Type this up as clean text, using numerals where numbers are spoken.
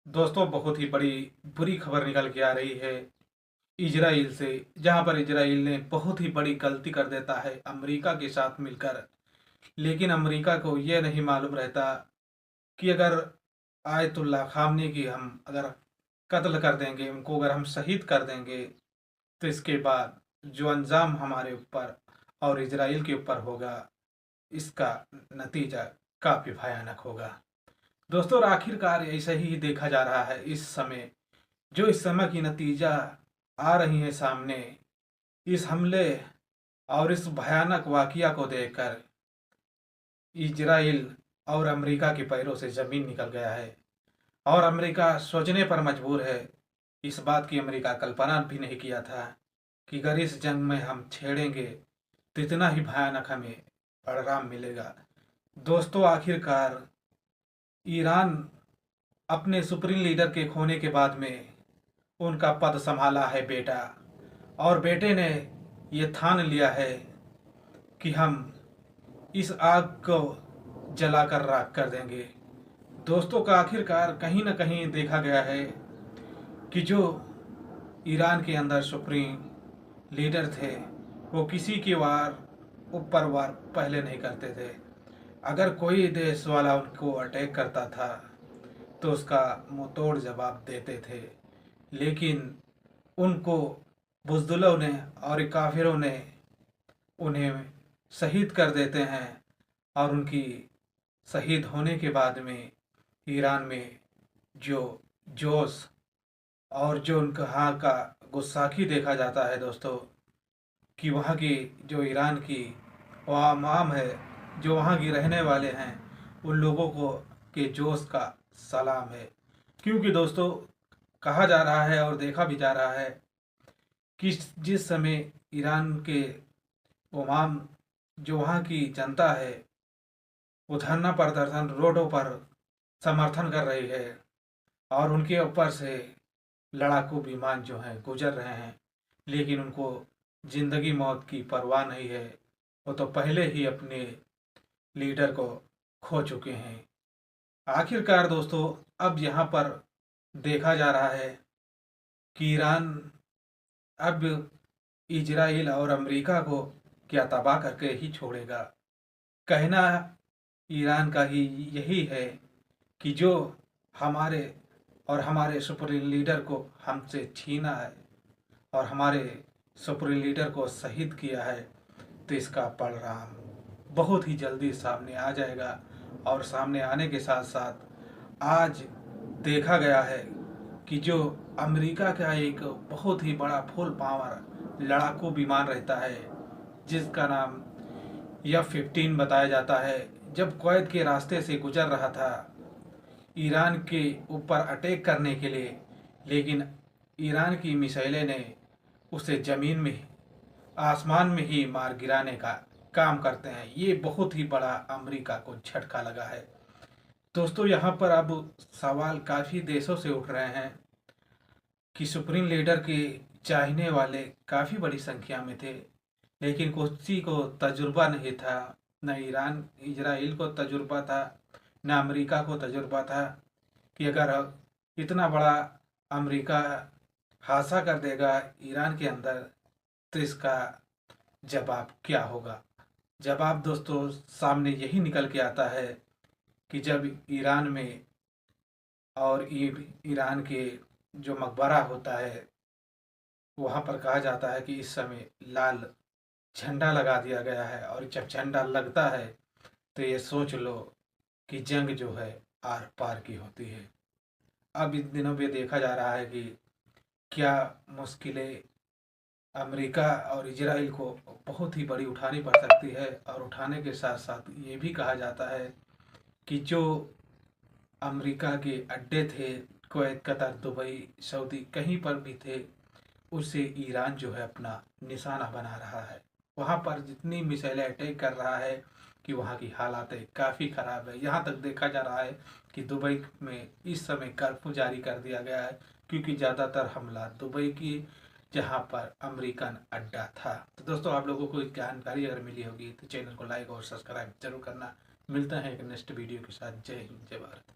दोस्तों, बहुत ही बड़ी बुरी खबर निकल के आ रही है इजराइल से, जहां पर इजराइल ने बहुत ही बड़ी गलती कर देता है अमेरिका के साथ मिलकर। लेकिन अमेरिका को यह नहीं मालूम रहता कि अगर आयतुल्ला खामनी की हम अगर कत्ल कर देंगे, उनको अगर हम शहीद कर देंगे, तो इसके बाद जो अंजाम हमारे ऊपर और इजराइल के ऊपर होगा, इसका नतीजा काफ़ी भयानक होगा। दोस्तों, और आखिरकार ऐसा ही देखा जा रहा है इस समय, जो इस समय की नतीजा आ रही है सामने, इस हमले और इस भयानक वाकया को देखकर इजराइल और अमेरिका के पैरों से ज़मीन निकल गया है। और अमेरिका सोचने पर मजबूर है। इस बात की अमेरिका कल्पना भी नहीं किया था कि अगर इस जंग में हम छेड़ेंगे तो इतना ही भयानक हमें परिणाम मिलेगा। दोस्तों, आखिरकार ईरान अपने सुप्रीम लीडर के खोने के बाद में उनका पद संभाला है बेटा, और बेटे ने ये ठान लिया है कि हम इस आग को जलाकर राख कर देंगे। दोस्तों का आखिरकार कहीं ना कहीं देखा गया है कि जो ईरान के अंदर सुप्रीम लीडर थे, वो किसी की वार ऊपर वार पहले नहीं करते थे। अगर कोई देश वाला उनको अटैक करता था तो उसका मुंहतोड़ जवाब देते थे। लेकिन उनको बुज़दिलों ने और काफिरों ने उन्हें शहीद कर देते हैं, और उनकी शहीद होने के बाद में ईरान में जो जोश और जो उनका यहाँ का गुस्साखी देखा जाता है दोस्तों, कि वहाँ की जो ईरान की आवाम है, जो वहाँ की रहने वाले हैं, उन लोगों को के जोश का सलाम है। क्योंकि दोस्तों, कहा जा रहा है और देखा भी जा रहा है कि जिस समय ईरान के आवाम, जो वहाँ की जनता है, वो धरना प्रदर्शन रोडों पर समर्थन कर रही है, और उनके ऊपर से लड़ाकू विमान जो हैं गुजर रहे हैं, लेकिन उनको जिंदगी मौत की परवाह नहीं है। वो तो पहले ही अपने लीडर को खो चुके हैं। आखिरकार दोस्तों, अब यहाँ पर देखा जा रहा है कि ईरान अब इजराइल और अमेरिका को क्या तबाह करके ही छोड़ेगा। कहना ईरान का ही यही है कि जो हमारे और हमारे सुप्रीम लीडर को हमसे छीना है और हमारे सुप्रीम लीडर को शहीद किया है, तो इसका परिणाम बहुत ही जल्दी सामने आ जाएगा। और सामने आने के साथ साथ आज देखा गया है कि जो अमेरिका का एक बहुत ही बड़ा फुल पावर लड़ाकू विमान रहता है, जिसका नाम F-15 बताया जाता है, जब कुवैत के रास्ते से गुजर रहा था ईरान के ऊपर अटैक करने के लिए, लेकिन ईरान की मिसाइलें ने उसे ज़मीन में, आसमान में ही मार गिराने का काम करते हैं। ये बहुत ही बड़ा अमेरिका को झटका लगा है। दोस्तों, यहाँ पर अब सवाल काफ़ी देशों से उठ रहे हैं कि सुप्रीम लीडर के चाहने वाले काफ़ी बड़ी संख्या में थे, लेकिन किसी को तजुर्बा नहीं था। न इजराइल को तजुर्बा था, न अमेरिका को तजुर्बा था कि अगर इतना बड़ा अमेरिका हादसा कर देगा ईरान के अंदर, तो इसका जवाब क्या होगा। जवाब दोस्तों सामने यही निकल के आता है कि जब ईरान में और ईरान के जो मकबरा होता है, वहाँ पर कहा जाता है कि इस समय लाल झंडा लगा दिया गया है, और जब झंडा लगता है तो ये सोच लो कि जंग जो है आर पार की होती है। अब इन दिनों में देखा जा रहा है कि क्या मुश्किलें अमेरिका और इजराइल को बहुत ही बड़ी उठानी पड़ सकती है। और उठाने के साथ साथ ये भी कहा जाता है कि जो अमेरिका के अड्डे थे, कुवैत, कतर, दुबई, सऊदी, कहीं पर भी थे, उससे ईरान जो है अपना निशाना बना रहा है। वहाँ पर जितनी मिसाइलें अटैक कर रहा है कि वहाँ की हालात काफ़ी ख़राब है। यहाँ तक देखा जा रहा है कि दुबई में इस समय कर्फ्यू जारी कर दिया गया है, क्योंकि ज़्यादातर हमला दुबई की, जहाँ पर अमेरिकन अड्डा था। तो दोस्तों, आप लोगों को जानकारी अगर मिली होगी तो चैनल को लाइक और सब्सक्राइब जरूर करना। मिलता है एक नेक्स्ट वीडियो के साथ। जय हिंद, जय भारत।